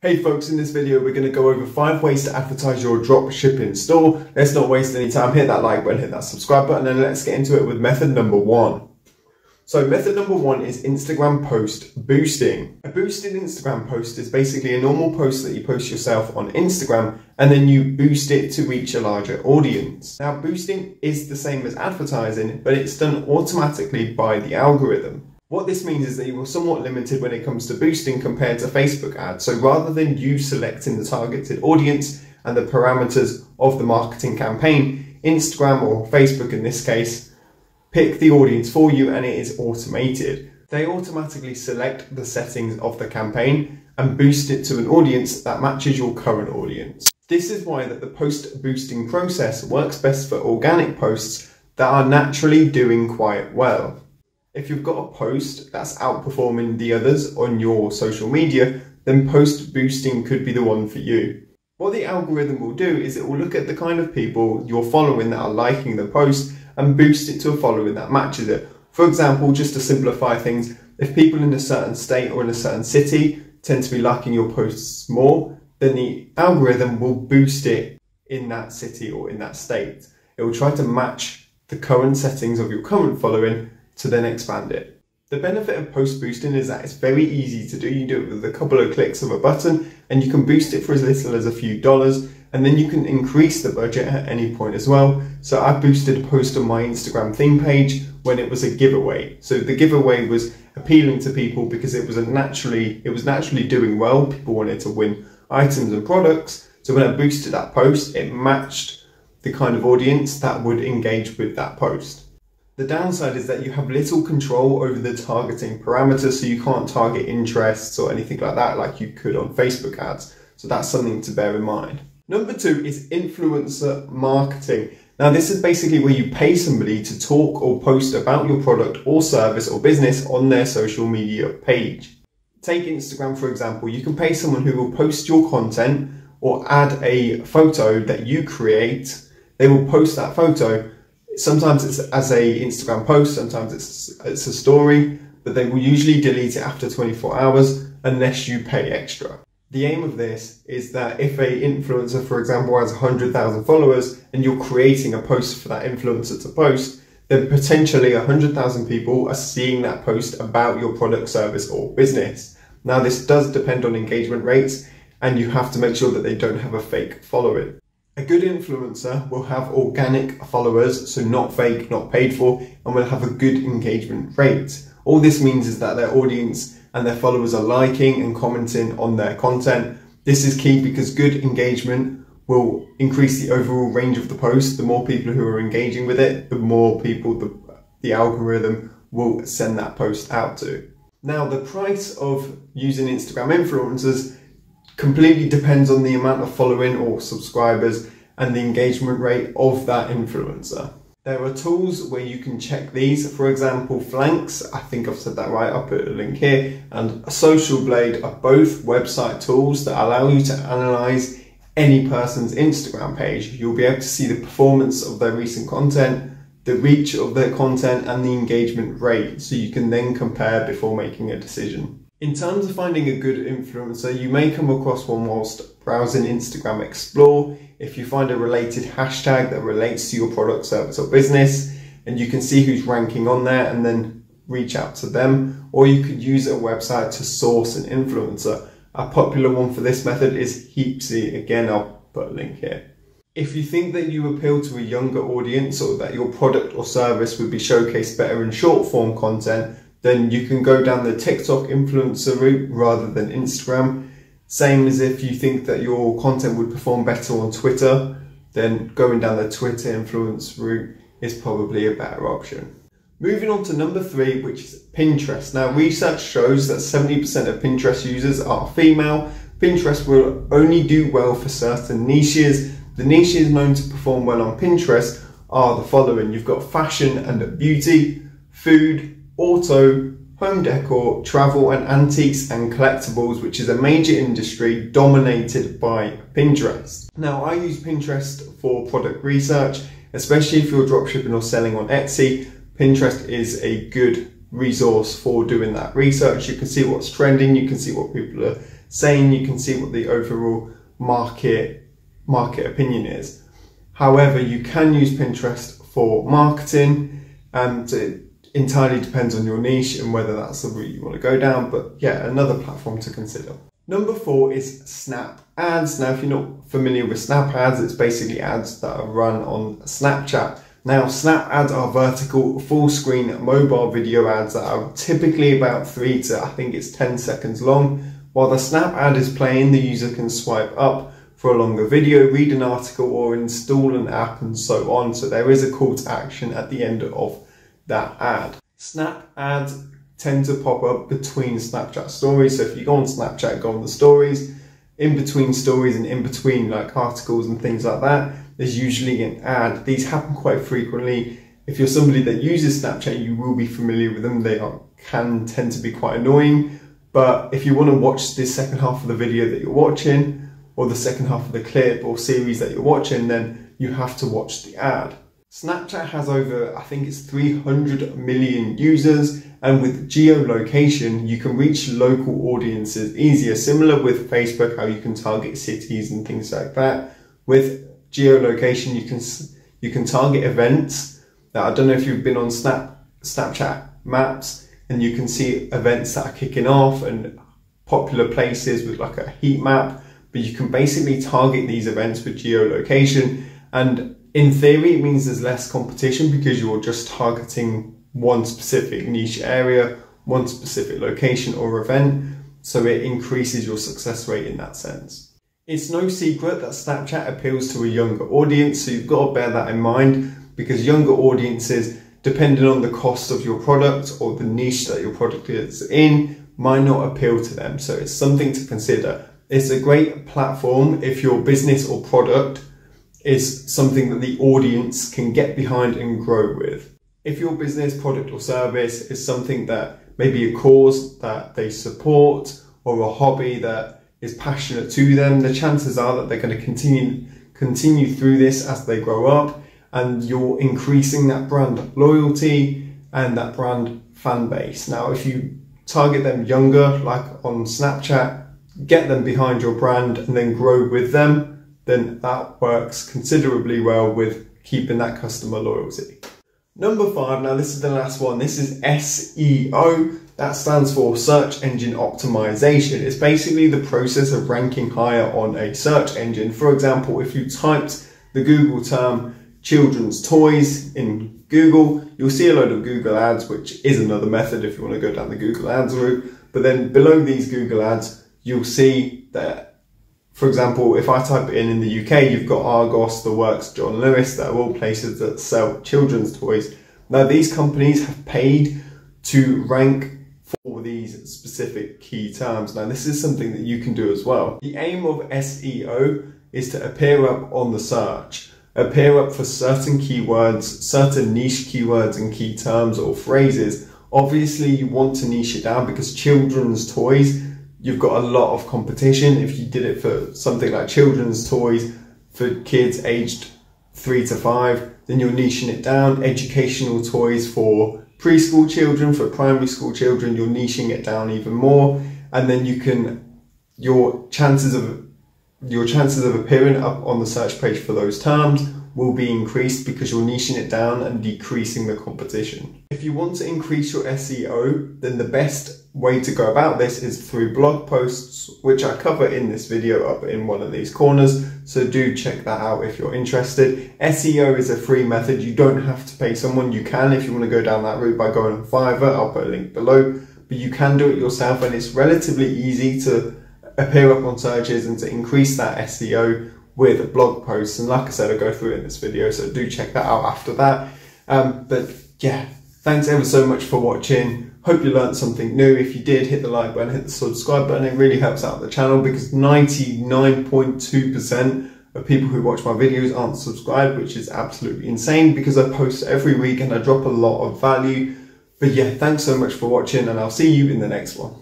Hey folks, in this video we're going to go over 5 ways to advertise your dropshipping store. Let's not waste any time. Hit that like button, hit that subscribe button, and let's get into it with method number 1. So method number 1 is Instagram post boosting. A boosted Instagram post is basically a normal post that you post yourself on Instagram and then you boost it to reach a larger audience. Now boosting is the same as advertising, but it's done automatically by the algorithm. What this means is that you are somewhat limited when it comes to boosting compared to Facebook ads. So rather than you selecting the targeted audience and the parameters of the marketing campaign, Instagram or Facebook in this case, pick the audience for you and it is automated. They automatically select the settings of the campaign and boost it to an audience that matches your current audience. This is why that the post boosting process works best for organic posts that are naturally doing quite well. If you've got a post that's outperforming the others on your social media, then post boosting could be the one for you. What the algorithm will do is it will look at the kind of people you're following that are liking the post and boost it to a following that matches it. For example, just to simplify things, if people in a certain state or in a certain city tend to be liking your posts more, then the algorithm will boost it in that city or in that state. It will try to match the current settings of your current following to then expand it. The benefit of post boosting is that it's very easy to do. You do it with a couple of clicks of a button and you can boost it for as little as a few dollars, and then you can increase the budget at any point as well. So I boosted a post on my Instagram theme page when it was a giveaway. So the giveaway was appealing to people because it was naturally doing well. People wanted to win items and products. So when I boosted that post, it matched the kind of audience that would engage with that post. The downside is that you have little control over the targeting parameters, so you can't target interests or anything like that like you could on Facebook ads. So that's something to bear in mind. Number 2 is influencer marketing. Now this is basically where you pay somebody to talk or post about your product or service or business on their social media page. Take Instagram for example. You can pay someone who will post your content or add a photo that you create. They will post that photo. Sometimes it's as a Instagram post, sometimes it's a story, but they will usually delete it after 24 hours unless you pay extra. The aim of this is that if an influencer, for example, has 100,000 followers and you're creating a post for that influencer to post, then potentially 100,000 people are seeing that post about your product, service or business. Now this does depend on engagement rates and you have to make sure that they don't have a fake following. A good influencer will have organic followers, so not fake, not paid for, and will have a good engagement rate. All this means is that their audience and their followers are liking and commenting on their content. This is key because good engagement will increase the overall range of the post. The more people who are engaging with it, the more people the algorithm will send that post out to. Now, the price of using Instagram influencers completely depends on the amount of following or subscribers and the engagement rate of that influencer. There are tools where you can check these. For example, Flanks, I think I've said that right, I'll put a link here, and Social Blade are both website tools that allow you to analyze any person's Instagram page. You'll be able to see the performance of their recent content, the reach of their content, and the engagement rate, so you can then compare before making a decision. In terms of finding a good influencer, you may come across one whilst browsing Instagram Explore. If you find a related hashtag that relates to your product, service or business, and you can see who's ranking on there and then reach out to them, or you could use a website to source an influencer. A popular one for this method is Heapsy. Again, I'll put a link here. If you think that you appeal to a younger audience or that your product or service would be showcased better in short form content, then you can go down the TikTok influencer route rather than Instagram. Same as if you think that your content would perform better on Twitter, then going down the Twitter influence route is probably a better option. Moving on to number 3, which is Pinterest. Now, research shows that 70% of Pinterest users are female. Pinterest will only do well for certain niches. The niches known to perform well on Pinterest are the following. You've got fashion and beauty, food, auto, home decor, travel and antiques and collectibles, which is a major industry dominated by Pinterest. Now, I use Pinterest for product research, especially if you're dropshipping or selling on Etsy. Pinterest is a good resource for doing that research. You can see what's trending, you can see what people are sane. You can see what the overall market opinion is. However, you can use Pinterest for marketing, and it entirely depends on your niche and whether that's the route you want to go down. But yeah, another platform to consider. Number 4 is Snap Ads. Now, if you're not familiar with Snap Ads, it's basically ads that are run on Snapchat. Now, Snap Ads are vertical, full screen mobile video ads that are typically about 3 to, I think it's 10 seconds long. While the Snap ad is playing, the user can swipe up for a longer video, read an article, or install an app, and so on. So there is a call to action at the end of that ad. Snap ads tend to pop up between Snapchat stories. So if you go on Snapchat, go on the stories, in between stories and in between like articles and things like that, there's usually an ad. These happen quite frequently. If you're somebody that uses Snapchat, you will be familiar with them. They can tend to be quite annoying. But if you want to watch the second half of the video that you're watching, or the second half of the clip or series that you're watching, then you have to watch the ad. Snapchat has over, I think it's 300 million users, and with geolocation, you can reach local audiences easier, similar with Facebook, how you can target cities and things like that. With geolocation, you can target events. Now, I don't know if you've been on Snapchat maps, and you can see events that are kicking off and popular places with like a heat map, but you can basically target these events with geolocation. And in theory, it means there's less competition because you're just targeting one specific niche area, one specific location or event. So it increases your success rate in that sense. It's no secret that Snapchat appeals to a younger audience. So you've got to bear that in mind, because younger audiences, depending on the cost of your product or the niche that your product is in, might not appeal to them. So it's something to consider. It's a great platform if your business or product is something that the audience can get behind and grow with. If your business, product or service is something that maybe a cause that they support or a hobby that is passionate to them, the chances are that they're going to continue through this as they grow up, and you're increasing that brand loyalty and that brand fan base. Now, if you target them younger, like on Snapchat, get them behind your brand and then grow with them, then that works considerably well with keeping that customer loyalty. Number 5, now this is the last one. This is SEO. That stands for search engine optimization. It's basically the process of ranking higher on a search engine. For example, if you typed the Google term children's toys in Google, you'll see a load of Google ads, which is another method if you want to go down the Google ads route. But then below these Google ads, you'll see that, for example, if I type it in the UK, you've got Argos, The Works, John Lewis, that are all places that sell children's toys. Now, these companies have paid to rank for these specific key terms. Now, this is something that you can do as well. The aim of SEO is to appear up on the search, appear up for certain keywords, certain niche keywords and key terms or phrases. Obviously, you want to niche it down because children's toys, you've got a lot of competition. If you did it for something like children's toys for kids aged 3 to 5, then you're niching it down. Educational toys for preschool children, for primary school children, you're niching it down even more. And then your chances of appearing up on the search page for those terms will be increased because you're niching it down and decreasing the competition. If you want to increase your SEO, then the best way to go about this is through blog posts, which I cover in this video up in one of these corners. So do check that out if you're interested. SEO is a free method. You don't have to pay someone. You can if you want to go down that route by going on Fiverr. I'll put a link below, but you can do it yourself, and it's relatively easy to appear up on searches and to increase that SEO with blog posts. And like I said, I'll go through it in this video, so do check that out after that. But yeah, thanks ever so much for watching. Hope you learned something new. If you did, hit the like button, hit the subscribe button. It really helps out the channel because 99.2% of people who watch my videos aren't subscribed, which is absolutely insane because I post every week and I drop a lot of value. But yeah, thanks so much for watching, and I'll see you in the next one.